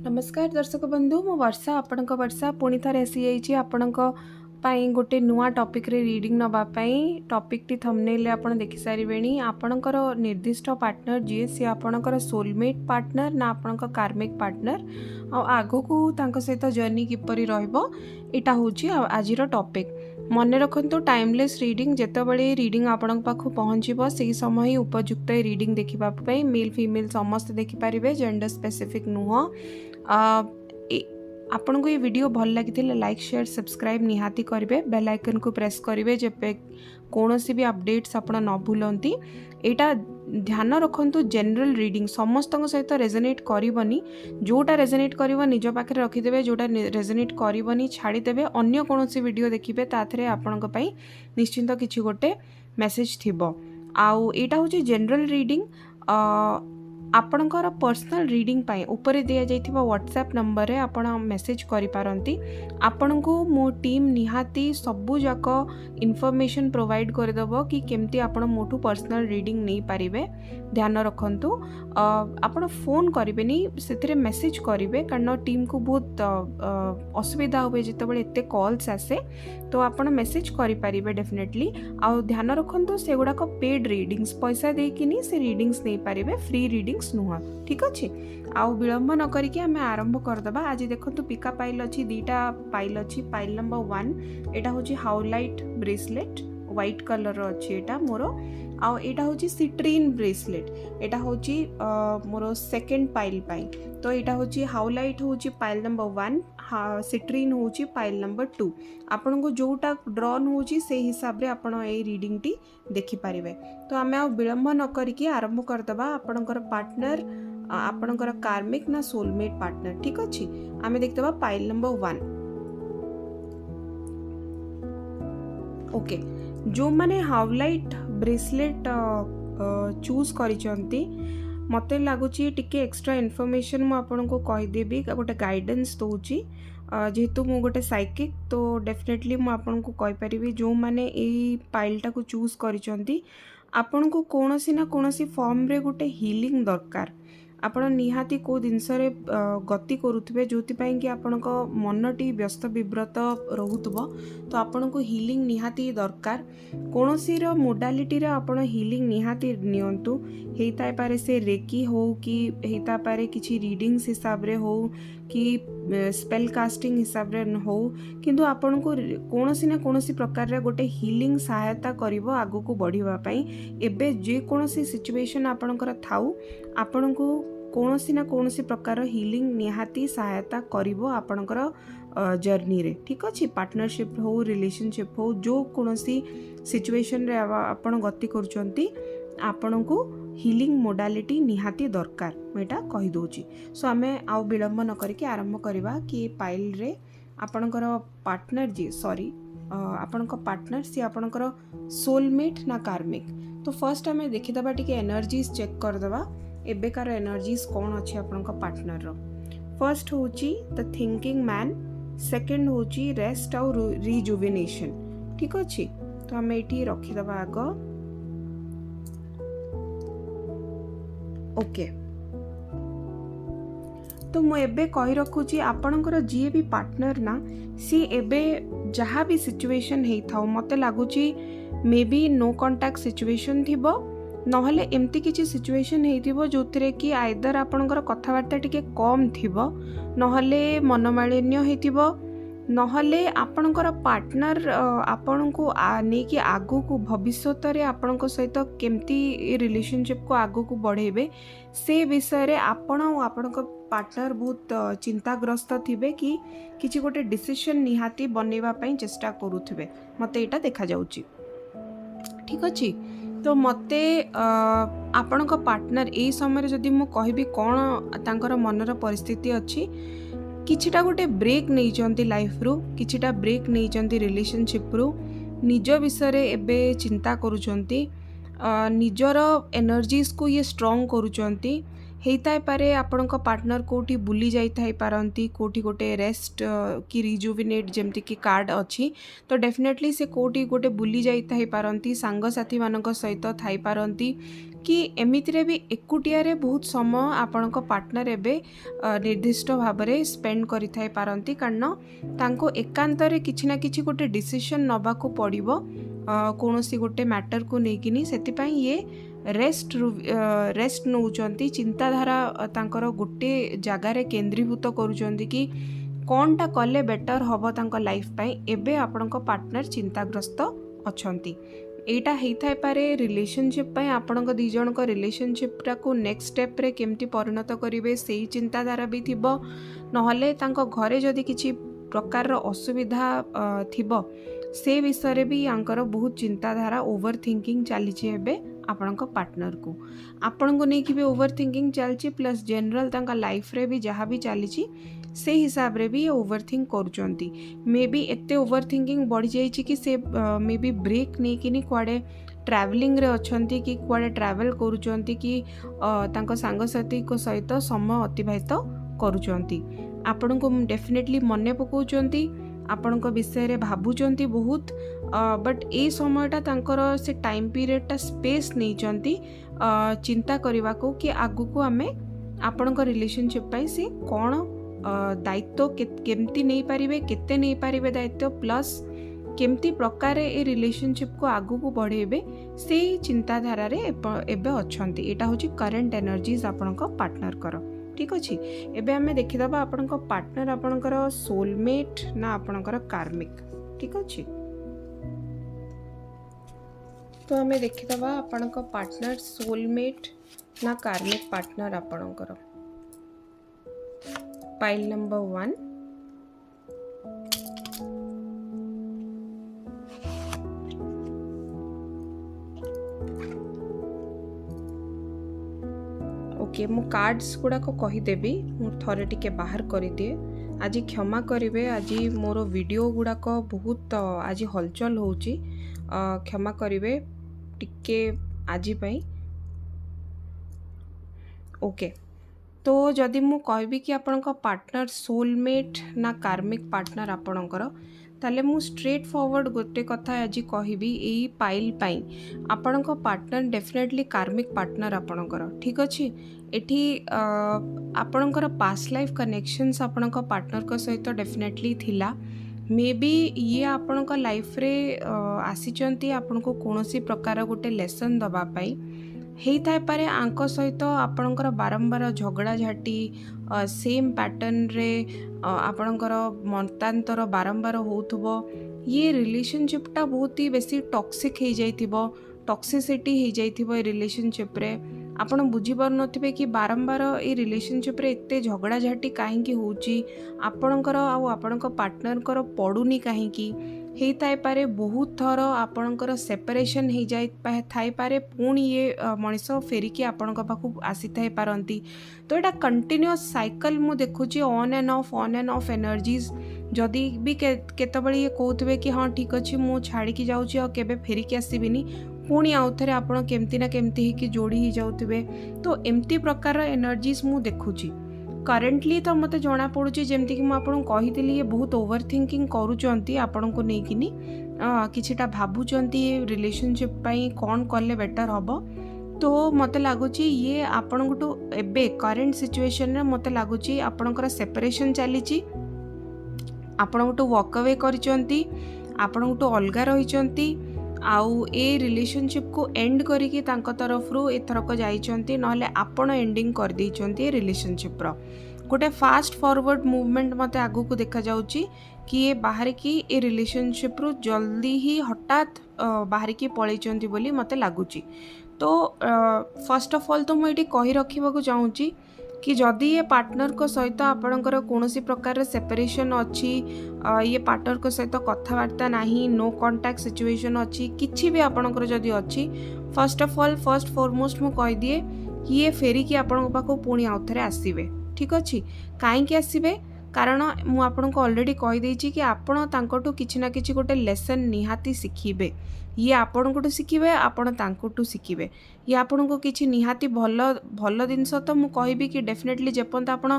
नमस्कार दर्शक बंधु मु वर्षा आपणक वर्षा पुणी थे आसी आपणक गोटे नुआ टॉपिक रे रीडिंग नवापाई टॉपिक टी थंबनेल रे आपण देखि सारिबेनी आपणकर निर्दिष्ट पार्टनर जी सी आपणकर सोलमेट पार्टनर ना आपणक कार्मिक पार्टनर आगो को तांको सहित जर्नी किपरि रहइबो एटा होची आजिर टॉपिक मन रखु टाइमलेस रीडिंग जितेबाला रीडिंग आपण पाखु पहुँचब से समय ही उपयुक्त रीडिंग देखा मेल फीमेल समस्त देखिपारे जेंडर स्पेसिफिक नुह आपन को ये वीडियो भल लगी लाइक शेयर सब्सक्राइब निहाती करेंगे बेल आइकन को प्रेस करेंगे जब कौन सी भी अपडेट्स आप न भूलती एटा ध्यान रखु जनरल रीडिंग समस्त सहित रेजोनेट करनी जोटा रेजोनेट कर निज पाखे रखिदे जोटा रेजोनेट करनी छाड़ीदे अन्य कौन सी वीडियो देखिए ताथे आपण निश्चिंत किसी गोटे मेसेज थी आउ एटा हूँ जनरल रीडिंग आपणकर पर्सनल रीडिंग पाई ऊपर दिया जाइथिबा व्हाट्सएप नंबर रे आपण मेसेज करि पारंती आपण को मो टीम निहाती सबु जाक इन्फॉर्मेशन प्रोवाइड कर दबो कि केमती आपण मोटू पर्सनल रीडिंग नहीं पारिबे ध्यान रखंतु आपण फोन करिवेनी सेथिरे मेसेज करिवे कारण टीम को बहुत असुविधा होबे जेतेबेले एते कॉल्स आसे तो आपण मेसेज करि पारिबे डेफिनेटली आ ध्यान रखंतु सेगुडा को पेड रीडिंग्स पैसा देकिनी से रीडिंग्स नहीं पारिबे फ्री रीडिंग्स नुह ठीक अच्छे आउ विलंब न करिके आमे आरंभ करदबा आज देखंतु पिका पाइल अछि दीटा पाइल अछि पाइल नंबर 1 एटा होची हाउलाइट ब्रेसलेट व्हाइट कलर रो अछि एटा मोर आउ एटा होची सिट्रीन ब्रेसलेट एटा होची मोर सेकंड पाइल पाई तो एटा होची हाउलाइट होची पाइल नंबर 1 सिट्रीन होची पाइल नंबर 2 आपन को जोटा ड्रॉन होची से हिसाब रे आपण ए रीडिंग टी देखि पारिबे तो आमे आ विलंब न करिके आरंभ करदबा आपनकर पार्टनर आपनकर कार्मिक ना सोलमेट पार्टनर ठीक अछि आमे देखतबा पाइल नंबर 1 ओके जो माने हाउलाइट ब्रेसलेट चूज करिचंती मते लागुची टिके एक्स्ट्रा इन्फॉर्मेशन मु आपन को कहि देबी गोटे गाइडेंस दोची जेहेतु मु गोटे साइकिक तो डेफिनेटली मु आपन को कहि परिबी जो माने ए पाइलटा को चूज करिचंती आपन को कोनोसी ना कोनोसी फॉर्म रे गोटे हीलिंग दरकार आपण निहाती को जिनस गति करुवे जो कि आपण मनटी व्यस्त विव्रत रोथुब तो आपण को हीलिंग निहाती दरकार कौन सी मोडालिटी रे आपण हीलिंग निहाती नियंतु हेता पारे से रेकी हो कि हेता पारे किछि रीडिंग्स हिसाब रे हो कि स्पेल कास्टिंग हिसाब रे हो किंतु आपण को कोनोसी ना कोनोसी प्रकार रे गोटे हीलिंग सहायता करिवो आगु को बढ़िबा पई एबे जे कोनोसी सिचुएशन आपणकर थाउ आपण को कोनोसी ना कोनोसी प्रकार हीलिंग निहाती सहायता करिवो आपणकर जर्नी रे ठीक अछि पार्टनरशिप हो रिलेशनशिप हो जो कोनोसी सिचुएशन रे आपण गति करचंती आपण को हीलिंग मोडालिटी निहाती दरकार मेटा कहि दोची सो आमे आउ विलंब न करके आरंभ करबा कि पाइल रे आपणकर पार्टनर जी सॉरी आपणक पार्टनर सी आपणकर सोलमेट ना कार्मिक तो फर्स्ट आमे देखिदबा टिके एनर्जीज चेक करदबा एबेकार एनर्जीज कौन अच्छी आपणक पार्टनर रो फर्स्ट होची द थिंकिंग मैन सेकंड होची रेस्ट और रिजुविनेशन ठीक अच्छी तो आमे एठी रखिदबा आग ओके तो मु एबे कहि रखुची आपणकर जी भी पार्टनर ना सी एबे जहाँ भी सिचुएशन हेई थाउ मते लागुची may be no contact situation थिबो नहले एमती किसी सिचुएशन हेइथिबो जोथिरे कि आइदर आपणकर कथावार्ता टिके कम थिबो नहले मनमालिन्य हेइथिबो नहले आपणकर पार्टनर आपण को ने कि आगु को भविष्यत रे आपणक सहित केमती रिलेशनशिप को आगु को बढ़ेबे से विषय रे आपण और आपणक पार्टनर बहुत चिंताग्रस्त थिबे कि किछि गोटे डिसीजन निहाती बनेबा पई चेष्टा करूथिबे मते एटा देखा जाउची ठीक अछि तो मते आपणक पार्टनर ए समय जदि मु कहबी कौन तांकर मनर परिस्थिति अच्छी किछिटा गोटे ब्रेक नहीं चंती लाइफ रू किछिटा ब्रेक नहीं चंती रिलेशनशिप रू निज विषय रे एबे चिंता करूचंती निजर एनर्जीज को ये स्ट्रॉन्ग करूचंती ହେଇଥାଇ ପାରେ ଆପଣଙ୍କ ପାର୍ଟନର କୋଉଠି ବୁଲି ଯାଇଥାଇ ପାରନ୍ତି, କୋଉଠି ଗୋଟେ ରେଷ୍ଟ କି ରିଜୁଭିନେଟ୍ ଯେମିତିକି କାର୍ଡ଼ ଅଛି, ତ ଡେଫିନେଟଲି ସେ କୋଉଠି ଗୋଟେ ବୁଲି ଯାଇଥାଇ ପାରନ୍ତି, ସାଙ୍ଗସାଥିମାନଙ୍କ ସହିତ ଥାଇପାରନ୍ତି କି ଏମିତିରେ ବି ଏକୁଟିଆରେ ବହୁତ ସମୟ ଆପଣଙ୍କ ପାର୍ଟନର ଏବେ ନିର୍ଦ୍ଦିଷ୍ଟ ଭାବରେ ସ୍ପେଣ୍ଡ କରିଥାଇ ପାରନ୍ତି, କାରଣ ତାଙ୍କୁ ଏକାନ୍ତରେ କିଛି ନା କିଛି ଗୋଟେ ଡିସିସନ୍ ନେବାକୁ ପଡ଼ିବ କୌଣସି ଗୋଟେ ମ୍ୟାଟରକୁ ନେଇକିନି। ସେଥିପାଇଁ ଇଏ ରେଷ୍ଟ ନେଉଛନ୍ତି, ଚିନ୍ତାଧାରା ତାଙ୍କର ଗୋଟେ ଜାଗାରେ କେନ୍ଦ୍ରୀଭୂତ କରୁଛନ୍ତି କି କ'ଣଟା କଲେ ବେଟର୍ ହେବ ତାଙ୍କ ଲାଇଫ୍ ପାଇଁ। ଏବେ ଆପଣଙ୍କ ପାର୍ଟନର ଚିନ୍ତାଗ୍ରସ୍ତ ଅଛନ୍ତି। ଏଇଟା ହେଇଥାଇପାରେ ରିଲେସନସିପ୍ ପାଇଁ, ଆପଣଙ୍କ ଦୁଇ ଜଣଙ୍କ ରିଲେସନସିପ୍ଟାକୁ ନେକ୍ସଟ ଷ୍ଟେପ୍ରେ କେମିତି ପରିଣତ କରିବେ ସେଇ ଚିନ୍ତାଧାରା ବି ଥିବ, ନହେଲେ ତାଙ୍କ ଘରେ ଯଦି କିଛି ପ୍ରକାରର ଅସୁବିଧା ଥିବ ସେ ବିଷୟରେ ବି ୟାଙ୍କର ବହୁତ ଚିନ୍ତାଧାରା ଓଭର ଥିଙ୍କିଂ ଚାଲିଛି ଏବେ ଆପଣଙ୍କ ପାର୍ଟନରକୁ। ଆପଣଙ୍କୁ ନେଇକି ବି ଓଭର ଥିଙ୍କିଂ ଚାଲିଛି, ପ୍ଲସ୍ ଜେନେରାଲ ତାଙ୍କ ଲାଇଫରେ ବି ଯାହା ବି ଚାଲିଛି ସେ ହିସାବରେ ବି ଓଭର ଥିଙ୍କ କରୁଛନ୍ତି। ମେ ବି ଏତେ ଓଭର ଥିଙ୍କିଂ ବଢ଼ିଯାଇଛି କି ସେ ମେ ବି ବ୍ରେକ୍ ନେଇକିନି କୁଆଡ଼େ ଟ୍ରାଭେଲିଂରେ ଅଛନ୍ତି କି କୁଆଡ଼େ ଟ୍ରାଭେଲ୍ କରୁଛନ୍ତି କି ତାଙ୍କ ସାଙ୍ଗସାଥିଙ୍କ ସହିତ ସମୟ ଅତିବାହିତ କରୁଛନ୍ତି। ଆପଣଙ୍କୁ ଡେଫିନେଟଲି ମନେ ପକାଉଛନ୍ତି, ଆପଣଙ୍କ ବିଷୟରେ ଭାବୁଛନ୍ତି ବହୁତ, ବଟ୍ ଏଇ ସମୟଟା ତାଙ୍କର ସେ ଟାଇମ୍ ପିରିୟଡ଼ଟା ସ୍ପେସ୍ ନେଇଛନ୍ତି ଚିନ୍ତା କରିବାକୁ କି ଆଗକୁ ଆମେ ଆପଣଙ୍କ ରିଲେସନସିପ୍ ପାଇଁ ସେ କ'ଣ ଦାୟିତ୍ୱ କେମିତି ନେଇପାରିବେ, କେତେ ନେଇପାରିବେ ଦାୟିତ୍ୱ, ପ୍ଲସ୍ କେମିତି ପ୍ରକାରେ ଏ ରିଲେସନସିପ୍କୁ ଆଗକୁ ବଢ଼େଇବେ ସେଇ ଚିନ୍ତାଧାରାରେ ଏବେ ଅଛନ୍ତି। ଏଇଟା ହେଉଛି କରେଣ୍ଟ ଏନର୍ଜିଜ୍ ଆପଣଙ୍କ ପାର୍ଟନରଙ୍କର। ଠିକ୍ ଅଛି, ଏବେ ଆମେ ଦେଖିଦେବା ଆପଣଙ୍କ ପାର୍ଟନର ଆପଣଙ୍କର ସୋଲମେଟ୍ ନା ଆପଣଙ୍କର କାର୍ମିକ। ଠିକ୍ ଅଛି, ତ ଆମେ ଦେଖିଦେବା ଆପଣଙ୍କ ପାର୍ଟନର ସୋଲମେଟ୍ ନା କାର୍ମିକ ପାର୍ଟନର ଆପଣଙ୍କର। ପାଇଲ୍ ନମ୍ବର 1, ଓକେ, ମୁଁ କାର୍ଡ଼ସ୍ ଗୁଡ଼ାକ କହିଦେବି, ମୁଁ ଥରେ ଟିକେ ବାହାର କରିଦିଏ। ଆଜି କ୍ଷମା କରିବେ, ଆଜି ମୋର ଭିଡ଼ିଓ ଗୁଡ଼ାକ ବହୁତ ଆଜି ହଲଚଲ ହେଉଛି, କ୍ଷମା କରିବେ ଟିକେ ଆଜି ପାଇଁ। ଓକେ, ତ ଯଦି ମୁଁ କହିବି କି ଆପଣଙ୍କ ପାର୍ଟନର ସୋଲମେଟ୍ ନା କାର୍ମିକ ପାର୍ଟନର ଆପଣଙ୍କର, ତାହେଲେ ମୁଁ ଷ୍ଟ୍ରେଟ୍ ଫରୱାର୍ଡ଼ ଗୋଟେ କଥା ଆଜି କହିବି ଏଇ ପାଇଲ୍ ପାଇଁ। ଆପଣଙ୍କ ପାର୍ଟନର ଡେଫିନେଟଲି କାର୍ମିକ ପାର୍ଟନର ଆପଣଙ୍କର। ଠିକ୍ ଅଛି, ଏଠି ଆପଣଙ୍କର ପାଷ୍ଟ ଲାଇଫ୍ କନେକ୍ସନ୍ସ ଆପଣଙ୍କ ପାର୍ଟନରଙ୍କ ସହିତ ଡେଫିନେଟଲି ଥିଲା। ମେ ବି ଇଏ ଆପଣଙ୍କ ଲାଇଫରେ ଆସିଛନ୍ତି ଆପଣଙ୍କୁ କୌଣସି ପ୍ରକାର ଗୋଟେ ଲେସନ୍ ଦେବା ପାଇଁ। ହେଇଥାଇପାରେ ଆଙ୍କ ସହିତ ଆପଣଙ୍କର ବାରମ୍ବାର ଝଗଡ଼ାଝାଟି ସେମ୍ ପ୍ୟାଟର୍ନରେ ଆପଣଙ୍କର ମତାନ୍ତର ବାରମ୍ବାର ହେଉଥିବ। ଇଏ ରିଲେସନସିପ୍ଟା ବହୁତ ହି ବେଶୀ ଟକ୍ସିକ୍ ହେଇଯାଇଥିବ, ଟକ୍ସିସିଟି ହେଇଯାଇଥିବ ଏ ରିଲେସନସିପ୍ରେ। ଆପଣ ବୁଝିପାରୁନଥିବେ କି ବାରମ୍ବାର ଏଇ ରିଲେସନସିପ୍ରେ ଏତେ ଝଗଡ଼ାଝାଟି କାହିଁକି ହେଉଛି, ଆପଣଙ୍କର ଆଉ ଆପଣଙ୍କ ପାର୍ଟନରଙ୍କର ପଡ଼ୁନି କାହିଁକି। ହେଇଥାଇପାରେ ବହୁତ ଥର ଆପଣଙ୍କର ସେପାରେସନ୍ ଥାଇପାରେ, ପୁଣି ଇଏ ମଣିଷ ଫେରିକି ଆପଣଙ୍କ ପାଖକୁ ଆସିଥାଇ ପାରନ୍ତି। ତ ଏଇଟା କଣ୍ଟିନ୍ୟୁଅସ୍ ସାଇକେଲ ମୁଁ ଦେଖୁଛି, ଅନ୍ ଆଣ୍ଡ ଅଫ୍ ଏନର୍ଜିଜ୍। ଯଦି ବି କେତେବେଳେ ଇଏ କହୁଥିବେ କି ହଁ ଠିକ୍ ଅଛି ମୁଁ ଛାଡ଼ିକି ଯାଉଛି ଆଉ କେବେ ଫେରିକି ଆସିବିନି, ପୁଣି ଆଉ ଥରେ ଆପଣ କେମିତି ନା କେମିତି ହେଇକି ଯୋଡ଼ି ହେଇଯାଉଥିବେ। ତ ଏମିତି ପ୍ରକାରର ଏନର୍ଜିଜ୍ ମୁଁ ଦେଖୁଛି କରେଣ୍ଟଲି। ତ ମୋତେ ଜଣାପଡ଼ୁଛି ଯେମିତିକି ମୁଁ ଆପଣଙ୍କୁ କହିଥିଲି ଇଏ ବହୁତ ଓଭର ଥିଙ୍କିଂ କରୁଛନ୍ତି ଆପଣଙ୍କୁ ନେଇକିନି, କିଛିଟା ଭାବୁଛନ୍ତି ରିଲେସନସିପ୍ ପାଇଁ କ'ଣ କଲେ ବେଟର୍ ହେବ। ତ ମୋତେ ଲାଗୁଛି ଇଏ ଆପଣଙ୍କଠୁ ଏବେ କରେଣ୍ଟ ସିଚୁଏସନରେ ମୋତେ ଲାଗୁଛି ଆପଣଙ୍କର ସେପାରେସନ୍ ଚାଲିଛି, ଆପଣଙ୍କଠୁ ୱାକ୍ ଆୱେ କରିଛନ୍ତି, ଆପଣଙ୍କଠୁ ଅଲଗା ରହିଛନ୍ତି, ଆଉ ଏ ରିଲେସନସିପ୍କୁ ଏଣ୍ଡ କରିକି ତାଙ୍କ ତରଫରୁ ଏଥରକ ଯାଇଛନ୍ତି, ନହେଲେ ଆପଣ ଏଣ୍ଡିଙ୍ଗ କରିଦେଇଛନ୍ତି ଏ ରିଲେସନସିପ୍ର। ଗୋଟେ ଫାଷ୍ଟ ଫରୱାର୍ଡ଼ ମୁଭମେଣ୍ଟ ମୋତେ ଆଗକୁ ଦେଖାଯାଉଛି କି ଏ ବାହାରିକି ଏ ରିଲେସନସିପ୍ରୁ ଜଲ୍ଦି ହିଁ ହଠାତ୍ ବାହାରିକି ପଳେଇଛନ୍ତି ବୋଲି ମୋତେ ଲାଗୁଛି। ତ ଫାର୍ଷ୍ଟ ଅଫ୍ ଅଲ୍ ତ ମୁଁ ଏଇଠି କହି ରଖିବାକୁ ଚାହୁଁଛି कि जदि ये पार्टनर को सहित आपणकर कौन प्रकार सेपरेशन अच्छी, ये पार्टनर को सहित कथबार्ता नहीं, नो कांटेक्ट सिचुएशन अच्छी, किछि भी आपणकर जदि अच्छी, first of all first foremost मु कह दिए कि ये फेरिकी आपण पाखु पुणी आउ थरे आसीबे। ठीक अच्छी, कहीं आसीबे କାରଣ ମୁଁ ଆପଣଙ୍କୁ ଅଲରେଡ଼ି କହିଦେଇଛି କି ଆପଣ ତାଙ୍କଠୁ କିଛି ନା କିଛି ଗୋଟେ ଲେସନ୍ ନିହାତି ଶିଖିବେ। ଇଏ ଆପଣଙ୍କଠୁ ଶିଖିବେ, ଆପଣ ତାଙ୍କଠୁ ଶିଖିବେ। ଇଏ ଆପଣଙ୍କୁ କିଛି ନିହାତି ଭଲ ଭଲ ଜିନିଷ ତ ମୁଁ କହିବି କି ଡେଫିନେଟଲି ଯେପର୍ଯ୍ୟନ୍ତ ଆପଣ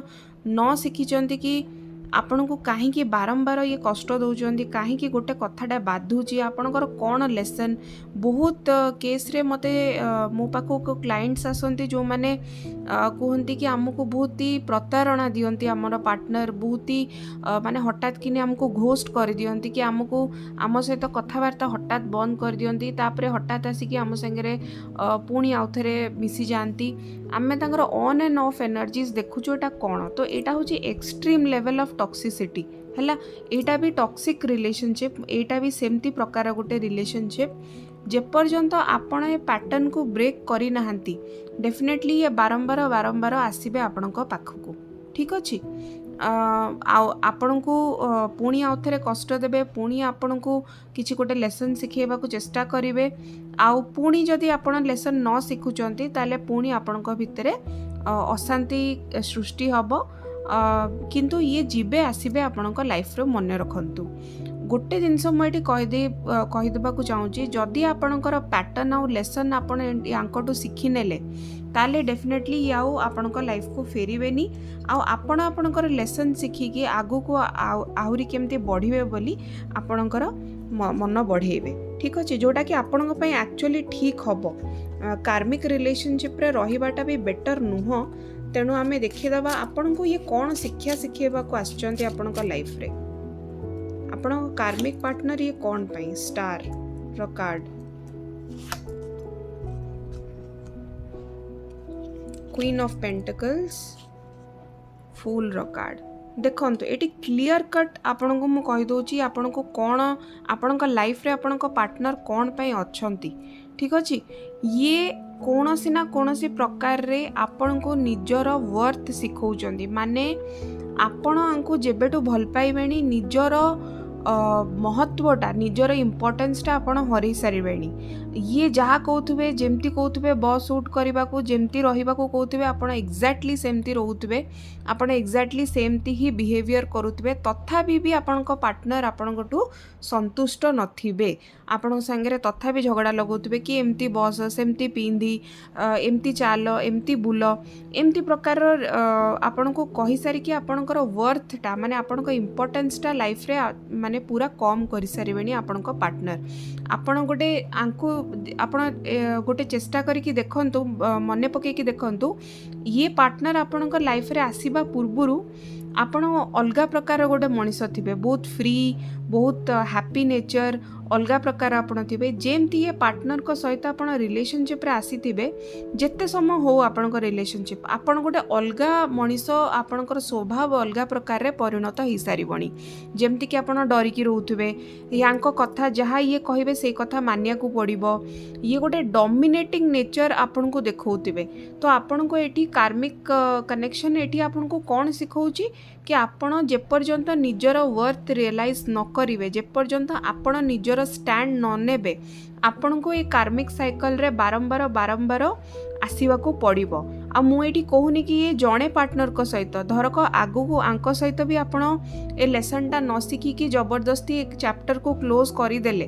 ନ ଶିଖିଛନ୍ତି କି ଆପଣଙ୍କୁ କାହିଁକି ବାରମ୍ବାର ଇଏ କଷ୍ଟ ଦେଉଛନ୍ତି, କାହିଁକି ଗୋଟେ କଥାଟା ବାଧୁଛି, ଆପଣଙ୍କର କ'ଣ ଲେସନ୍। ବହୁତ କେସ୍ରେ ମୋତେ ମୋ ପାଖକୁ କ୍ଲାଏଣ୍ଟସ୍ ଆସନ୍ତି ଯେଉଁମାନେ କୁହନ୍ତି କି ଆମକୁ ବହୁତ ହି ପ୍ରତାରଣା ଦିଅନ୍ତି, ଆମର ପାର୍ଟନର ବହୁତ ହି ମାନେ ହଠାତ୍ କିନି ଆମକୁ ଘୋଷ୍ଟ କରିଦିଅନ୍ତି କି ଆମକୁ ଆମ ସହିତ କଥାବାର୍ତ୍ତା ହଠାତ୍ ବନ୍ଦ କରିଦିଅନ୍ତି, ତାପରେ ହଠାତ୍ ଆସିକି ଆମ ସାଙ୍ଗରେ ପୁଣି ଆଉଥରେ ମିଶିଯାଆନ୍ତି। ଆମେ ତାଙ୍କର ଅନ୍ ଆଣ୍ଡ ଅଫ୍ ଏନର୍ଜିଜ୍ ଦେଖୁଛୁ। ଏଇଟା କ'ଣ? ତ ଏଇଟା ହେଉଛି ଏକ୍ସଟ୍ରିମ୍ ଲେଭେଲ୍ ଅଫ୍ ଟକ୍ସିସିଟି ହେଲା। ଏଇଟା ବି ଟକ୍ସିକ୍ ରିଲେସନସିପ୍, ଏଇଟା ବି ସେମିତି ପ୍ରକାର ଗୋଟେ ରିଲେସନସିପ୍। ଯେପର୍ଯ୍ୟନ୍ତ ଆପଣ ଏ ପ୍ୟାଟର୍ନକୁ ବ୍ରେକ୍ କରିନାହାନ୍ତି ଡେଫିନେଟଲି ଇଏ ବାରମ୍ବାର ଆସିବେ ଆପଣଙ୍କ ପାଖକୁ। ଠିକ୍ ଅଛି। ଆଉ ଆପଣଙ୍କୁ ପୁଣି ଆଉଥରେ କଷ୍ଟ ଦେବେ, ପୁଣି ଆପଣଙ୍କୁ କିଛି ଗୋଟେ ଲେସନ୍ ଶିଖେଇବାକୁ ଚେଷ୍ଟା କରିବେ। ଆଉ ପୁଣି ଯଦି ଆପଣ ଲେସନ୍ ନ ଶିଖୁଛନ୍ତି ତାହେଲେ ପୁଣି ଆପଣଙ୍କ ଭିତରେ ଅଶାନ୍ତି ସୃଷ୍ଟି ହେବ। କିନ୍ତୁ ଇଏ ଯିବେ ଆସିବେ ଆପଣଙ୍କ ଲାଇଫ୍ରେ, ମନେ ରଖନ୍ତୁ। ଗୋଟେ ଜିନିଷ ମୁଁ ଏଠି କହିଦେବାକୁ ଚାହୁଁଛି, ଯଦି ଆପଣଙ୍କର ପ୍ୟାଟର୍ନ ଆଉ ଲେସନ୍ ଆପଣ ୟାଙ୍କଠୁ ଶିଖିନେଲେ ତାହେଲେ ଡେଫିନେଟଲି ଇଏ ଆଉ ଆପଣଙ୍କ ଲାଇଫକୁ ଫେରିବେନି। ଆଉ ଆପଣ ଆପଣଙ୍କର ଲେସନ୍ ଶିଖିକି ଆଗକୁ ଆହୁରି କେମିତି ବଢ଼ିବେ ବୋଲି ଆପଣଙ୍କର ମନ ବଢ଼େଇବେ। ଠିକ୍ ଅଛି, ଯେଉଁଟାକି ଆପଣଙ୍କ ପାଇଁ ଆକ୍ଚୁଆଲି ଠିକ୍ ହେବ। କାର୍ମିକ୍ ରିଲେସନସିପ୍ରେ ରହିବାଟା ବି ବେଟର୍ ନୁହଁ। ତେଣୁ ଆମେ ଦେଖିଦେବା ଆପଣଙ୍କୁ ଇଏ କ'ଣ ଶିକ୍ଷା ଶିଖେଇବାକୁ ଆସିଛନ୍ତି ଆପଣଙ୍କ ଲାଇଫ୍ରେ। ଆପଣଙ୍କ କାର୍ମିକ୍ ପାର୍ଟନର ଇଏ କ'ଣ ପାଇଁ? ଷ୍ଟାରର କାର୍ଡ଼, କ୍ୱିନ୍ ଅଫ୍ ପେଣ୍ଟିକଲ୍ସ, ଫୁଲର କାର୍ଡ଼। ଦେଖନ୍ତୁ ଏଠି କ୍ଲିଅର କଟ୍ ଆପଣଙ୍କୁ ମୁଁ କହିଦେଉଛି ଆପଣଙ୍କୁ କ'ଣ ଆପଣଙ୍କ ଲାଇଫ୍ରେ ଆପଣଙ୍କ ପାର୍ଟନର କ'ଣ ପାଇଁ ଅଛନ୍ତି। ଠିକ୍ ଅଛି। ଇଏ କୌଣସି ନା କୌଣସି ପ୍ରକାରରେ ଆପଣଙ୍କୁ ନିଜର ୱର୍ଥ ଶିଖଉଛନ୍ତି। ମାନେ ଆପଣ ଆଙ୍କୁ ଯେବେଠୁ ଭଲ ପାଇବେଣି ନିଜର ମହତ୍ଵଟା, ନିଜର ଇମ୍ପୋର୍ଟାନ୍ସଟା ଆପଣ ହରେଇ ସାରିବେଣି। ଇଏ ଯାହା କହୁଥିବେ, ଯେମିତି କହୁଥିବେ ବସ୍ ଉଟ୍ କରିବାକୁ, ଯେମିତି ରହିବାକୁ କହୁଥିବେ ଆପଣ ଏକ୍ଜାକ୍ଟଲି ସେମିତି ରହୁଥିବେ, ଆପଣ ଏକ୍ଜାକ୍ଟଲି ସେମିତି ହିଁ ବିହେଭିଅର୍ କରୁଥିବେ। ତଥାପି ବି ଆପଣଙ୍କ ପାର୍ଟନର ଆପଣଙ୍କଠୁ ସନ୍ତୁଷ୍ଟ ନଥିବେ, ଆପଣଙ୍କ ସାଙ୍ଗରେ ତଥାପି ଝଗଡ଼ା ଲଗାଉଥିବେ କି ଏମିତି ବସ, ସେମିତି ପିନ୍ଧି, ଏମିତି ଚାଲ, ଏମିତି ବୁଲ, ଏମିତି ପ୍ରକାରର ଆପଣଙ୍କୁ କହିସାରିକି ଆପଣଙ୍କର ୱର୍ଥଟା ମାନେ ଆପଣଙ୍କ ଇମ୍ପୋର୍ଟାନ୍ସଟା ଲାଇଫ୍ରେ ମାନେ ପୁରା କମ୍ କରିସାରିବେଣି ଆପଣଙ୍କ ପାର୍ଟନର। ଆପଣ ଗୋଟେ ଚେଷ୍ଟା କରିକି ଦେଖନ୍ତୁ, ମନେ ପକାଇକି ଦେଖନ୍ତୁ, ଇଏ ପାର୍ଟନର ଆପଣଙ୍କ ଲାଇଫ୍ରେ ଆସିବା ପୂର୍ବରୁ ଆପଣ ଅଲଗା ପ୍ରକାର ଗୋଟେ ମଣିଷ ଥିବେ, ବହୁତ ଫ୍ରି, ବହୁତ ହ୍ୟାପି ନେଚର, ଅଲଗା ପ୍ରକାର ଆପଣ ଥିବେ। ଯେମିତି ଇଏ ପାର୍ଟନରଙ୍କ ସହିତ ଆପଣ ରିଲେସନସିପ୍ରେ ଆସିଥିବେ, ଯେତେ ସମୟ ହଉ ଆପଣଙ୍କ ରିଲେସନସିପ୍, ଆପଣ ଗୋଟେ ଅଲଗା ମଣିଷ, ଆପଣଙ୍କର ସ୍ୱଭାବ ଅଲଗା ପ୍ରକାରରେ ପରିଣତ ହେଇସାରିବଣି। ଯେମିତିକି ଆପଣ ଡରିକି ରହୁଥିବେ, ୟାଙ୍କ କଥା ଯାହା ଇଏ କହିବେ ସେଇ କଥା ମାନିବାକୁ ପଡ଼ିବ। ଇଏ ଗୋଟେ ଡମିନେଟିଂ ନେଚର ଆପଣଙ୍କୁ ଦେଖାଉଥିବେ। ତ ଆପଣଙ୍କୁ ଏଠି କାର୍ମିକ୍ କନେକ୍ସନ୍ ଏଠି ଆପଣଙ୍କୁ କ'ଣ ଶିଖଉଛି କି ଆପଣ ଯେପର୍ଯ୍ୟନ୍ତ ନିଜର ୱର୍ଥ ରିଏଲାଇଜ୍ ନ କରିବେ, ଯେପର୍ଯ୍ୟନ୍ତ ଆପଣ ନିଜର ଷ୍ଟାଣ୍ଡ ନ ନେବେ, ଆପଣଙ୍କୁ ଏ କାର୍ମିକ୍ ସାଇକେଲରେ ବାରମ୍ବାର ଆସିବାକୁ ପଡ଼ିବ। ଆଉ ମୁଁ ଏଇଠି କହୁନି କି ଇଏ ଜଣେ ପାର୍ଟନରଙ୍କ ସହିତ, ଧରକ ଆଗକୁ ଆଙ୍କ ସହିତ ବି ଆପଣ ଏ ଲେସନ୍ଟା ନ ଶିଖିକି ଜବରଦସ୍ତି ଏ ଚାପ୍ଟରକୁ କ୍ଲୋଜ୍ କରିଦେଲେ,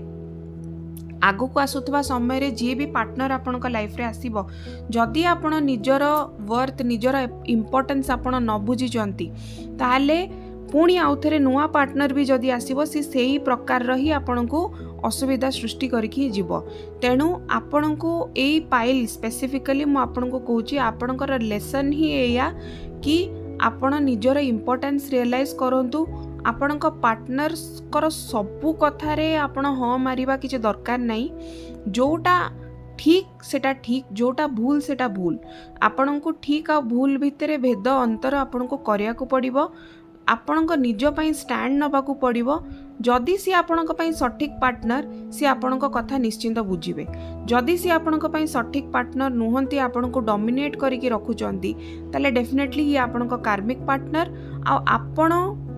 ଆଗକୁ ଆସୁଥିବା ସମୟରେ ଯିଏ ବି ପାର୍ଟନର ଆପଣଙ୍କ ଲାଇଫ୍ରେ ଆସିବ, ଯଦି ଆପଣ ନିଜର ୱର୍ଥ, ନିଜର ଇମ୍ପୋର୍ଟାନ୍ସ ଆପଣ ନ ବୁଝିଛନ୍ତି, ତାହେଲେ ପୁଣି ଆଉଥରେ ନୂଆ ପାର୍ଟନର ବି ଯଦି ଆସିବ, ସେ ସେଇ ପ୍ରକାରର ହିଁ ଆପଣଙ୍କୁ ଅସୁବିଧା ସୃଷ୍ଟି କରିକି ଯିବ। ତେଣୁ ଆପଣଙ୍କୁ ଏଇ ପାଇଲ୍ ସ୍ପେସିଫିକାଲି ମୁଁ ଆପଣଙ୍କୁ କହୁଛି, ଆପଣଙ୍କର ଲେସନ୍ ହିଁ ଏଇଆ କି ଆପଣ ନିଜର ଇମ୍ପୋର୍ଟାନ୍ସ ରିଏଲାଇଜ୍ କରନ୍ତୁ। ଆପଣଙ୍କ ପାର୍ଟନର୍ସଙ୍କର ସବୁ କଥାରେ ଆପଣ ହଁ ମାରିବା କିଛି ଦରକାର ନାହିଁ। ଯେଉଁଟା ଠିକ୍ ସେଟା ଠିକ୍, ଯେଉଁଟା ଭୁଲ ସେଟା ଭୁଲ। ଆପଣଙ୍କୁ ଠିକ୍ ଆଉ ଭୁଲ ଭିତରେ ଭେଦ ଅନ୍ତର ଆପଣଙ୍କୁ କରିବାକୁ ପଡ଼ିବ। ଆପଣଙ୍କ ନିଜ ପାଇଁ ଷ୍ଟାଣ୍ଡ ନେବାକୁ ପଡ଼ିବ। ଯଦି ସିଏ ଆପଣଙ୍କ ପାଇଁ ସଠିକ୍ ପାର୍ଟନର, ସିଏ ଆପଣଙ୍କ କଥା ନିଶ୍ଚିନ୍ତ ବୁଝିବେ। ଯଦି ସିଏ ଆପଣଙ୍କ ପାଇଁ ସଠିକ୍ ପାର୍ଟନର ନୁହନ୍ତି, ଆପଣଙ୍କୁ ଡମିନେଟ୍ କରିକି ରଖୁଛନ୍ତି, ତାହେଲେ ଡେଫିନେଟଲି ଇଏ ଆପଣଙ୍କ କାର୍ମିକ୍ ପାର୍ଟନର। ଆଉ ଆପଣ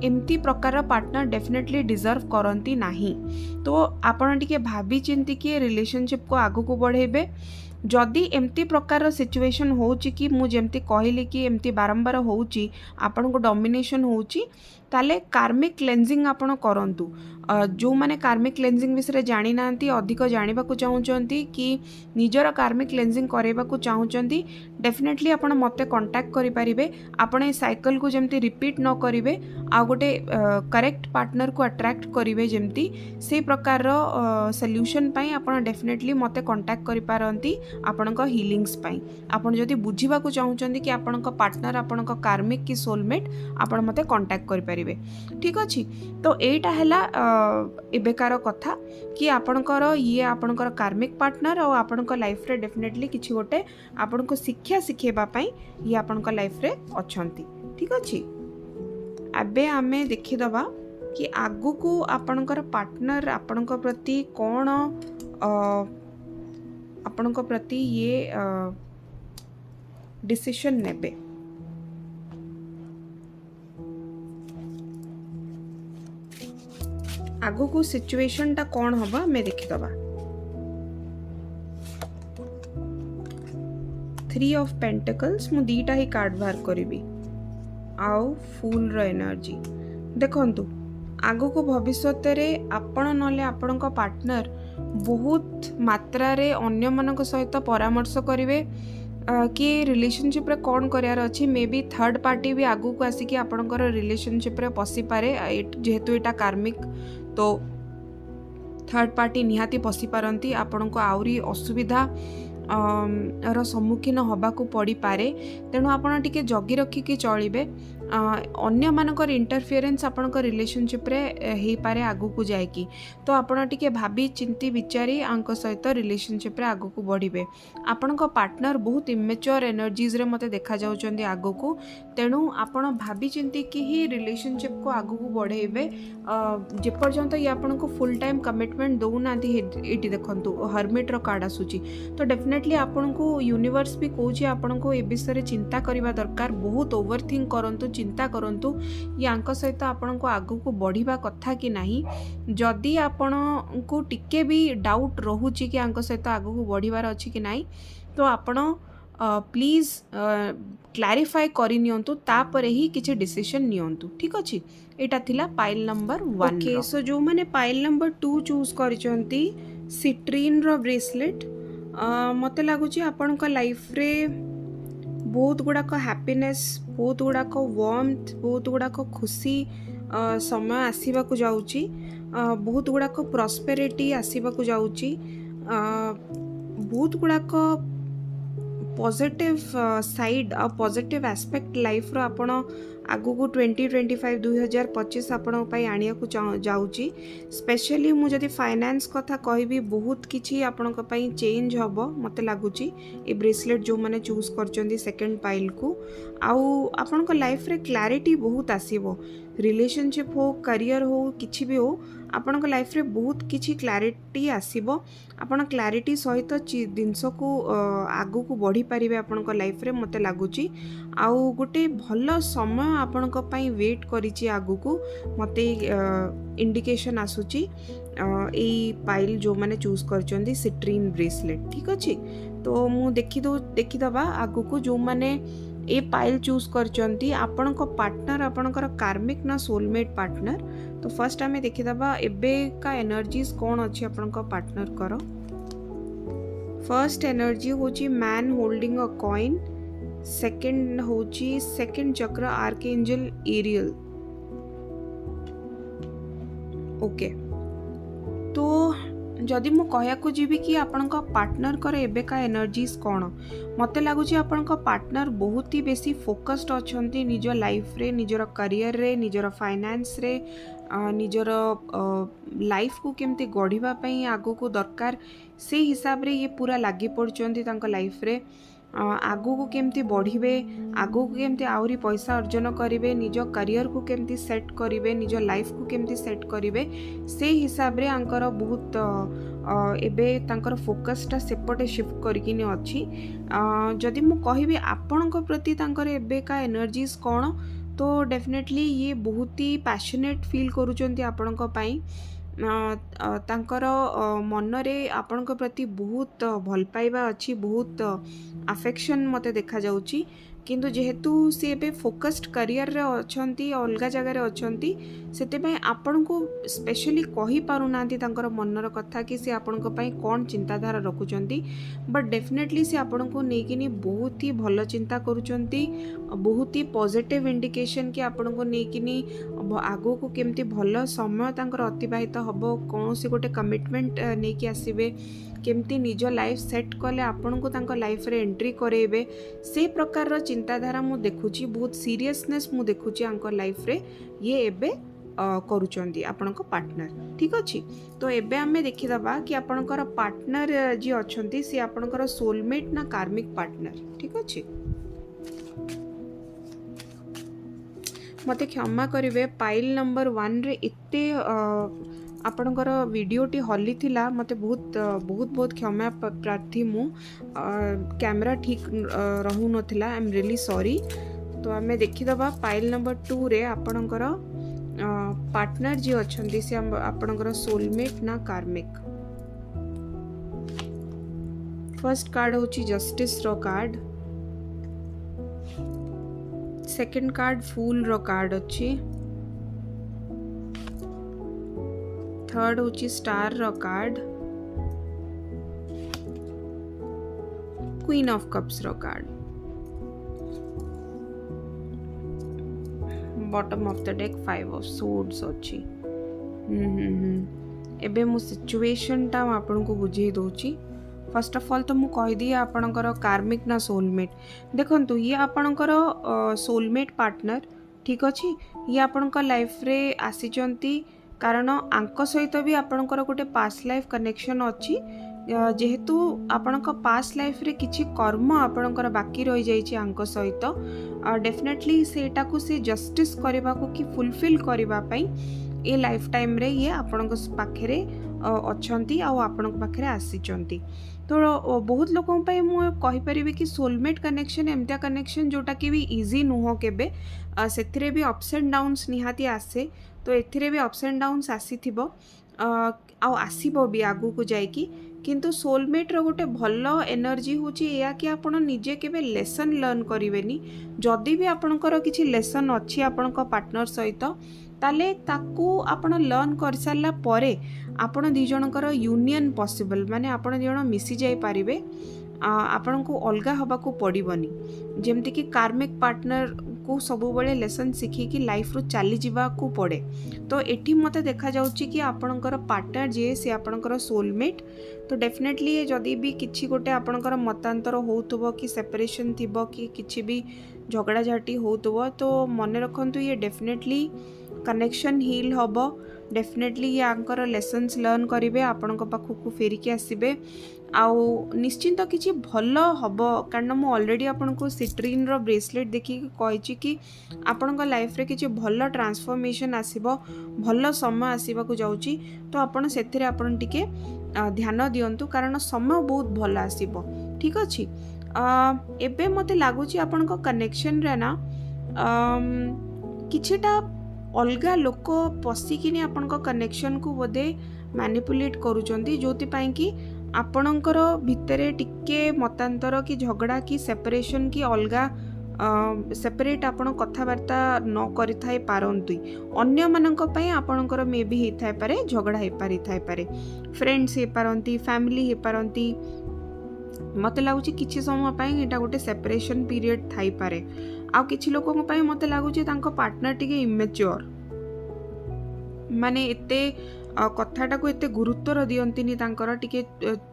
ଏମିତି ପ୍ରକାର ପାର୍ଟନର ଡେଫିନେଟଲି ଡିଜର୍ଭ କରନ୍ତି ନାହିଁ। ତ ଆପଣ ଟିକେ ଭାବି ଚିନ୍ତିକି ରିଲେସନସିପ୍କୁ ଆଗକୁ ବଢ଼େଇବେ। जदि एमती प्रकार सिचुएशन होची कि मु जेमती कहली कि एमती बारंबार होची आपन को डोमिनेशन होची ताले कार्मिक क्लेंजिंग आपण करंतु। जो माने कार्मिक क्लेंजिंग विषय जानी नांती अधिक जानिबा को चाहुचंती कि निजर कार्मिक क्लेंजिंग करेबा को चाहुचंती डेफिनेटली आपण मते कांटेक्ट करि परिबे। आपण ए साइकिल को जेमती रिपीट न करिवे आ गोटे करेक्ट पार्टनर को अट्रैक्ट करिवे जेमती से प्रकार रो सॉल्यूशन पई आपण डेफिनेटली मते कांटेक्ट करि पारंती आपणक हिलिंग्स पई। आपण जदि बुझिबा को चाहुचंती कि आपणक पार्टनर आपणक कार्मिक की सोलमेट आपण मते कांटेक्ट करि परिबे। ठीक अछि तो एटा हैला एबेकार कथा कि आपणकर ये आपणकर कार्मिक पार्टनर और आपणक लाइफ रे डेफिनेटली किछि गोटे आपणक शिक्षा सिखेबा पई ये आपणक लाइफ रे अछंती। ठीक अछि अबे आमे देखि दबा कि आगु को आपणकर पार्टनर आपणक प्रति कोन आपणक प्रति ये डिसीजन नेबे। आगु को सिचुएशन टा कौन हबा मैं देखि दबा। 3 ऑफ पेंटिकल्स मु दीटा ही कार्ड बाहर करिबी आउ फूल रो एनर्जी देखंतु। आगु को भविष्य रे आपण नले आपण को पार्टनर बहुत मात्रा रे अन्य मानक सहित परामर्श करिवे कि रिलेशनशिप रे कौन करार अच्छी मे बी थर्ड पार्टी भी आगु को आसिकी आपणकर रिलेशनशिप रे पसी पारे जेहेतु एटा कार्मिक तो थर्ड पार्टी निहाती पसी पारंती आपण को आउरी असुविधा रो सम्मुखीन हबा को पड़ी पारे। तेणु आपण टिके जगी रखी के चलिबे अन्य मानकर इंटरफियरेंस आपणकर रिलेशनशिप रे हेई पारे आगु को जायकी तो आपण टिके भाबी चिंती विचारी आंक सहित रिलेशनशिप रे आगु को बढ़िबे। आपणक पार्टनर बहुत इमेच्योर एनर्जीज रे मते देखा जाउचंदी आगु को तेणु आपण भाबी चिंती कि ही रिलेशनशिप को आगु को बढ़ेबे जे पर्यंत ये आपण को फुल टाइम कमिटमेंट दउ नांती। एटी देखंतु हर्मिट रो कार्ड आसुची तो डेफिनेटली आपण को यूनिवर्स भी कहूची आपण को ए विषय चिंता करबा दरकार। बहुत ओवरथिंक करंतु चिंता करंतु यांक सहित आपण को आगु को बढ़िबा कथा कि नाही। जदि आपण को टिके भी डाउट रहूची कि यांक सहित आगु को बढ़िबार अछि कि नाही तो आपण प्लीज क्लैरिफाई करि नियंतु तापरे ही किछि डिसीजन नियंतु। ठीक अछि एटा थिला पाइल नंबर 1। ओके सो जो माने पाइल नंबर 2 चूज करिसंती सिट्रीन रो ब्रेसलेट मते लागुची आपण को लाइफ रे बहुत गुड़ाक हैप्पीनेस बहुत गुड़ाक वार्मथ बहुत गुड़ाक खुशी समय आसीबा को जाउची बहुत गुड़ाक प्रॉस्पेरिटी आसीबा को जाउची बहुत गुड़ाक पॉजिटिव साइड आ पॉजिटिव एस्पेक्ट लाइफ रो आपण आगु को 2025 2025 आपण पई आनिया को जाउची। स्पेशली मु जदि फाइनेंस कथा कहबी बहुत किछि आपण पई चेंज हबो मते लागुची ए ब्रेसलेट जो माने चूज करचंदी सेकंड पाइल को आउ आपण को लाइफ रे क्लैरिटी बहुत आसीबो। रिलेशनशिप हो करियर हो किछि भी हो आपण को लाइफ रे बहुत किछि क्लैरिटी आसीबो। आपण क्लैरिटी सहित जिनस को आगु को बढ़ी पारिबे आपण को लाइफ रे मते लागुची आउ गोटे भल समय आपण को पई वेट करिछि आगु को मते इंडिकेशन आसुची ए पाइल जो माने चूज करचंदी सिट्रीन ब्रेसलेट। ठीक अछि तो मु देखि दबा आगु को जो माने ए पाइल चूज करचंती आपण को पार्टनर आपणकर कार्मिक ना सोलमेट पार्टनर। तो फर्स्ट आमे देखि दबा एबे का एनर्जीज कोन अछि आपण को पार्टनर करो। फर्स्ट एनर्जी होची man holding a coin second होची सेकंड चक्र आर्कएंजल एरियल। ओके तो जदि मु कहया को जीवी कि आपण को पार्टनर करे एबे का एनर्जीज कोन मते लागुची आपण को पार्टनर बहुत ही बेसी फोकस्ड अछंती निजो लाइफ रे निजर करियर रे निजर फाइनेंस रे निजर लाइफ को केमती गढ़िबा पई आगो को दरकार से हिसाब रे ये पूरा लागी पड़चंती तांको लाइफ रे आगो को केमती बढ़िबे आगो को केमती आउरी पैसा अर्जन करिवे निज करियर को केमती सेट करिवे निज लाइफ को केमती सेट करिवे से हिसाब रे आंकर बहुत एबे तांकर फोकसटा सेपटे शिफ्ट करिकिनी अछि। जदि मु कहिबे आपणक प्रति तांकर एबे का एनर्जीज कोन तो डेफिनेटली ये बहुत ही पैशनेट फील करूचंती आपणक पई ତାଙ୍କର ମନରେ ଆପଣଙ୍କ ପ୍ରତି ବହୁତ ଭଲ ପାଇବା ଅଛି, ବହୁତ ଆଫେକ୍ସନ୍ ମୋତେ ଦେଖାଯାଉଛି। କିନ୍ତୁ ଯେହେତୁ ସେ ଏବେ ଫୋକସ୍ଡ କ୍ୟାରିୟରରେ ଅଛନ୍ତି, ଅଲଗା ଜାଗାରେ ଅଛନ୍ତି, ସେଥିପାଇଁ ଆପଣଙ୍କୁ ସ୍ପେଶାଲି କହିପାରୁନାହାନ୍ତି ତାଙ୍କର ମନର କଥା କି ସେ ଆପଣଙ୍କ ପାଇଁ କ'ଣ ଚିନ୍ତାଧାରା ରଖୁଛନ୍ତି। ବଟ୍ ଡେଫିନେଟଲି ସେ ଆପଣଙ୍କୁ ନେଇକିନି ବହୁତ ହି ଭଲ ଚିନ୍ତା କରୁଛନ୍ତି, ବହୁତ ହି ପଜିଟିଭ୍ ଇଣ୍ଡିକେସନ୍ କି ଆପଣଙ୍କୁ ନେଇକିନି ଆଗକୁ କେମିତି ଭଲ ସମୟ ତାଙ୍କର ଅତିବାହିତ ହେବ, କୌଣସି ଗୋଟେ କମିଟମେଣ୍ଟ ନେଇକି ଆସିବେ, କେମିତି ନିଜ ଲାଇଫ୍ ସେଟ୍ କଲେ ଆପଣଙ୍କୁ ତାଙ୍କ ଲାଇଫ୍ରେ ଏଣ୍ଟ୍ରି କରେଇବେ, ସେ ପ୍ରକାରର ଚିନ୍ତାଧାରା ମୁଁ ଦେଖୁଛି, ବହୁତ ସିରିୟସନେସ୍ ମୁଁ ଦେଖୁଛି ଆଙ୍କ ଲାଇଫ୍ରେ ଇଏ ଏବେ କରୁଛନ୍ତି ଆପଣଙ୍କ ପାର୍ଟନର। ଠିକ୍ ଅଛି, ତ ଏବେ ଆମେ ଦେଖିଦେବା କି ଆପଣଙ୍କର ପାର୍ଟନର ଯିଏ ଅଛନ୍ତି ସିଏ ଆପଣଙ୍କର ସୋଲମେଟ୍ ନା କାର୍ମିକ୍ ପାର୍ଟନର। ଠିକ୍ ଅଛି, ମୋତେ କ୍ଷମା କରିବେ, ପାଇଲ୍ ନମ୍ବର 1ରେ ଏତେ ଆପଣଙ୍କର ଭିଡ଼ିଓଟି ହଲିଥିଲା, ମୋତେ ବହୁତ କ୍ଷମା ପ୍ରାର୍ଥୀ ମୁଁ। କ୍ୟାମେରା ଠିକ୍ ରହୁନଥିଲା, ଆଇ ଏମ୍ ରିଏଲି ସରି। ତ ଆମେ ଦେଖିଦେବା ପାଇଲ୍ ନମ୍ବର 2ରେ ଆପଣଙ୍କର ପାର୍ଟନର ଯିଏ ଅଛନ୍ତି ସେ ଆପଣଙ୍କର ସୋଲମେଟ୍ ନା କାର୍ମିକ୍। ଫର୍ଷ୍ଟ କାର୍ଡ଼ ହେଉଛି ଜଷ୍ଟିସ୍ର କାର୍ଡ଼, ସେକେଣ୍ଡ କାର୍ଡ଼ ଫୁଲ୍ର କାର୍ଡ଼ ଅଛି, थर्ड होची स्टार रो कार्ड, क्वीन ऑफ कप्स रो card, bottom of the deck 5 of swords अछि। एबे मु सिचुएशन टा आपन को बुझे दोची। फर्स्ट ऑफ ऑल तो मु कहि दिए आपनकर कार्मिक ना सोलमेट। देखंतु ये आपनकर सोलमेट पार्टनर, ठीक अछि, ये आपनकर लाइफ रे आसीचंती कारण आंक सहित भी आपनकर गोटे पास्ट लाइफ कनेक्शन अछि। जेहेतु आपनक पास्ट लाइफ रे किछि कर्म आपनकर बाकी रहि जाइछि आंक सहित, डेफिनेटली सेटा को से जस्टिस करबा को कि फुलफिल करबा पई ए लाइफ टाइम रे ये आपनक पाखरे अछंती आ आपनक पाखरे आसीचंती। तो बहुत लोगों पे मु कहि परिबे कि सोलमेट कनेक्शन एमतिया कनेक्शन जोटा कि भी इजी नुह केबे, सेथिरे भी अप्स एंड डाउन्स निहाती आसे। तो एथिरे भी अप्स एंड डाउन्स आसीथिबो आ आसीबो भी आगु को जाइकी। किंतु सोलमेट रो गोटे भलो एनर्जी होची या कि आपण निजे केबे लेसन लर्न करिवेनी। जदि भी आपणकर किछि लेसन अछि आपणक पार्टनर सहित, ताले ताकू आपण लर्न कर सारला परे आपण दी जनकर यूनियन पॉसिबल, माने आपण दी जण मिसी जाई पारिबे, आपण को अलगा हबा को पड़िबनी। जेमति कि कार्मिक पार्टनर को सबु बळे लेसन सिखी कि लाइफ रो चली जीवा को पड़े। तो एठी मते देखा जाउची कि आपणकर पार्टनर जे से आपणकर सोलमेट। तो डेफिनेटली ये जदि भी किछि गोटे आपणकर मतांतर होउतबो कि सेपरेशन थिबो कि किछि भी झगड़ा झाटी होउतबो, तो मने रखंतु ये डेफिनेटली कनेक्शन हील हबो। डेफिनेटली ये आंकर लेसन्स लर्न करिवे, आपणक पाखु फेरिकी आसीबे, आउ निश्चिंत किछि भल हबो। कारण मु ऑलरेडी आपनको सिट्रिन रो ब्रेसलेट देखि कहिछि कि आपणक लाइफ रे किछि भल ट्रांसफॉर्मेशन आसीबो, भल समय आसीबा को जाउची। तो आपण सेथिरे आपण टिके ध्यान दियंतु, कारण समय बहुत भल आसीबो। ठीक अछि, एबे मते लागुची आपणक कनेक्शन रे ना किछिटा अलगा लोक पसिकिनी आपणक कनेक्शन को बोधे मैनिपुलेट करूचंती, जोति पाई कि आपणकर भितरे टिके मतांतर कि झगड़ा कि सेपरेशन कि अलगा सेपरेट आपण कथबार्ता न करि थाई पारंतु। अन्य मानक पई आपणकर मे भी हे थाई पारे, झगड़ा हे पारि थाई पारे, फ्रेंड्स हे पारंती, फैमिली हे पारंती। मते लागुची किछि समय पई एटा गोटे सेपरेशन पीरियड थाई पारे। आ किछि लोकन पई मते लागुची तांको पार्टनर टिके इमेच्योर, माने एते कथाटा को एते गुरुत्वर दियंतिनी, तांकर टिके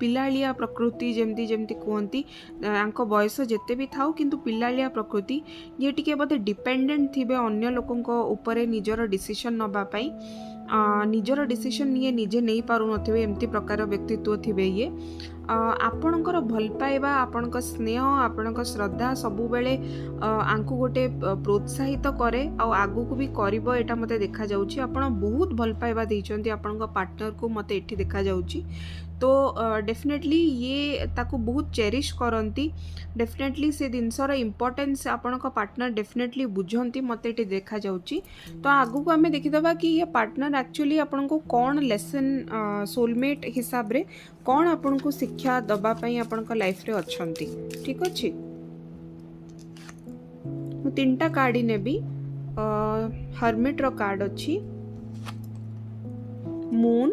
पिलालिया प्रकृति जेमती जेमती कहंती, आंको बयस जेते भी थाउ किंतु पिलालिया प्रकृति। ये टिके बोधे डिपेंडेंट थिबे अन्य लोकन को ऊपर निजर डिसीजन नबा पई, निजर डिसीजन ये निजे नहीं पारु नथिबे, एमती प्रकार व्यक्तित्व थिबे। ये आपणकर भल पाइबा, आपणक स्नेह, आपणक श्रद्धा सबु बेले आंकु गोटे प्रोत्साहित करे आ आगु को भी करिवो, एटा मते देखा जाउची। आपण बहुत भल पाइबा दैचंती आपणक पार्टनर को, मते एठी देखा जाउची। तो डेफिनेटली ये ताको बहुत चेरिश करती डेफिनेटली से जिनसर इम्पोर्टेंस आपण पार्टनर डेफिनेटली बुझंती मत ये देखा जाउची। तो आगु को आम देखीदबा कि ये पार्टनर एक्चुअली आपण को कौन लेसन सोलमेट हिसाब रे कौन आपण को शिक्षा दबापाई आपण लाइफ रे अच्छंती। ठीक अच्छे मु 3टा कार्ड ही नेबी हर्मिट रो कार्ड अच्छी moon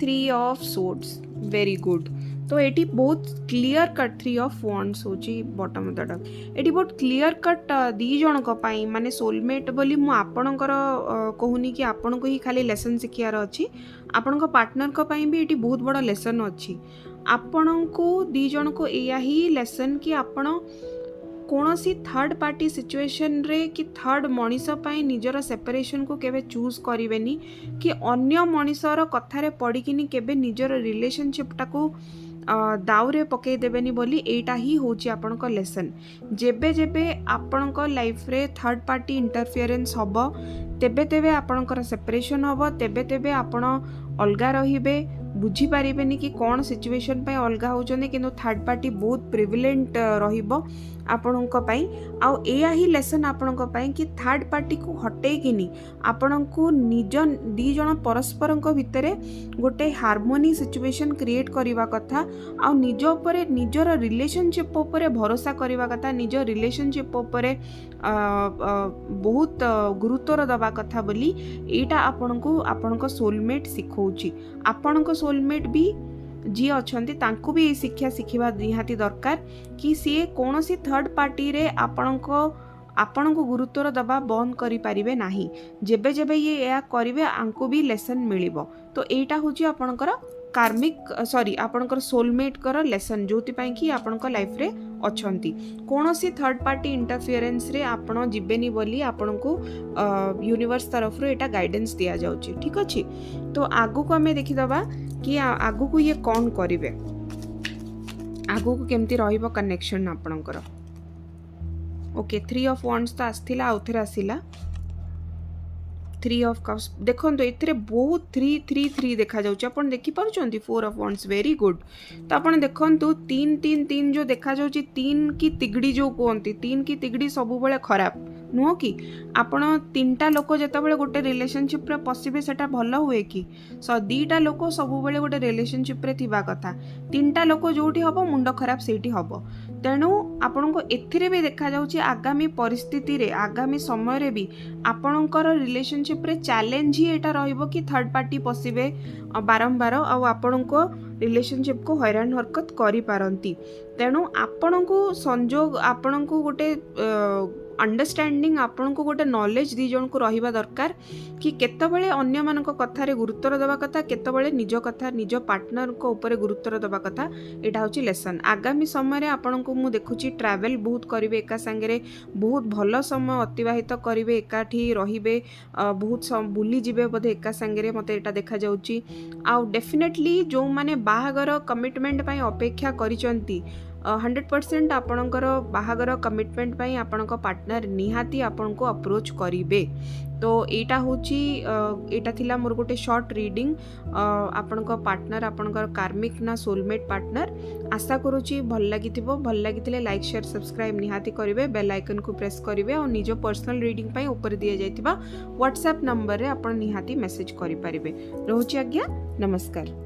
3 of swords very good. तो एटी बहुत क्लियर कट 3 ऑफ वॉन्ड्स होची bottom of the deck eighty बहुत क्लियर कट दी जन को पाई माने सोलमेट बोली मु आपणकर कहूनी कि आपण को ही खाली लेसन शिखियार अच्छी आपण को पार्टनर को पाई भी एटी बहुत बड़ा लेसन अच्छी आपण को दी जन को एया ही लेसन कि आपण कौनसी थर्ड पार्टी सिचुएशन रे कि थर्ड मनीष पाई निजर सेपरेशन को केबे चूज करिवेनी कि अन्य मनीषर कथारे पड़िकिनी केबे निजर रिलेशनशिप टाको दाउरे पकई देबेनी बोली एटा ही होची आपनक लेसन। जेबे जेबे आपनक लाइफ रे थर्ड पार्टी इंटरफियरेंस हबो तेबे तेबे आपनकर सेपरेशन हबो तेबे तेबे आपण अलगा रहिबे बुझी पारिबेनी कि कौन सिचुएशन पे अलगा होचंदी किंतु थर्ड पार्टी बहुत प्रिविलेंट रहिबो आपणक पई आउ एया ही लेसन आपणक पई कि थर्ड पार्टी को हटेई किनी आपणको निज दी जण परस्परक भितरे गोटे हार्मोनी सिचुएशन क्रिएट करिवा कथा आउ निज उपरे निजर रिलेशनशिप उपरे भरोसा करिवा कथा निज रिलेशनशिप उपरे बहुत गुरुत्व दबा कथा बोली एटा आपणको आपणक सोलमेट सिखौची। आपणक सोलमेट भी जी अच्छंती तांको भी शिक्षा शिखिबा निहाती दरकार कि सी कौन सी थर्ड पार्टी रे आपण को गुरुत्व दबा बंद करि पारिबे नाही जेबे जेबे ये या करिवे आंको भी लेसन मिलिबो। तो एटा होची आपणकर कार्मिक सॉरी आपणकर सोलमेट कर लेसन जोति पई कि आपणक लाइफ रे अच्छंती कौन सी थर्ड पार्टी इंटरफियरेंस रे आपण जिबेनी बोली आपण को यूनिवर्स तरफ रो एटा गाइडेंस दिया जाउची। ठीक अछि तो आगु को हमें देखि दबा कि आगु को ये कौन करिवे आगु को केमती रहिबो कनेक्शन आपणकर। ओके 3 ऑफ वॉन्ड्स तो आस्थिला आउथरे आसिला 3 ऑफ कप्स देखो एथिरे बहुत 3 देखा जाउची आपण देखि पारुचंती 4 ऑफ वॉन्ड्स वेरी गुड। तो आपण देखंतु 3 जो देखा जाउची 3 की तिगड़ी जो कहंती 3 की तिगड़ी सब बेले खराब नुह कि आपण 3टा लोक जेतेबेले गोटे रिलेशनशिप रे पसिबे सेटा भल हुए कि 2टा लोक सब बेले गोटे रिलेशनशिप रे थिबा कथा 3टा लोक जोठी हबो मुंड खराब सेठी हबो। तेणु आपण को एथिरे भी देखा जाउची आगामी परिस्थिति रे आगामी समय रे भी आपणकर रिलेशनशिप रे चैलेंज ही एटा रहइबो कि थर्ड पार्टी पसिबे बारंबार आ आपण को रिलेशनशिप को हैरान हरकत करि पारंती। तेणु आपण को संजोग आपण को गोटे अंडरस्टैंडिंग आपण को गोटे नॉलेज दी जन को रहिबा दरकार कि केतबेले अन्य मानक कथारे गुरुत्व देबा कथा केतबेले निज कथा निज पार्टनर को ऊपर गुरुत्व देबा कथा एटा होची लेसन। आगामी समय रे आपण को मु देखुची ट्रैवल बहुत करिवे एका संगे बहुत भल समय अतिबाहित करिवे एकाठी रहिबे बहुत बुली जिबे बोधे एका संगे मते एटा देखा जाउची। आ डेफिनेटली जो माने बाहागर कमिटमेंट पई अपेक्षा करिसंती 100% आपणकर बाहागर कमिटमेंट पाई आपणक पार्टनर निहाती आपनको अप्रोच करिवे। तो एटा होची एटा थिला मोर गोटे शॉर्ट रीडिंग आपणक पार्टनर आपणकर कार्मिक ना सोलमेट पार्टनर। आशा करूची भल लागिथिले लाइक शेयर सब्सक्राइब निहाती करिवे बेल आइकन को प्रेस करिवे और निज पर्सनल रीडिंग पाई ऊपर दिया जायतिबा व्हाट्सएप नंबर रे आपण निहाती मेसेज करि परिबे। रहूची आज्ञा नमस्कार।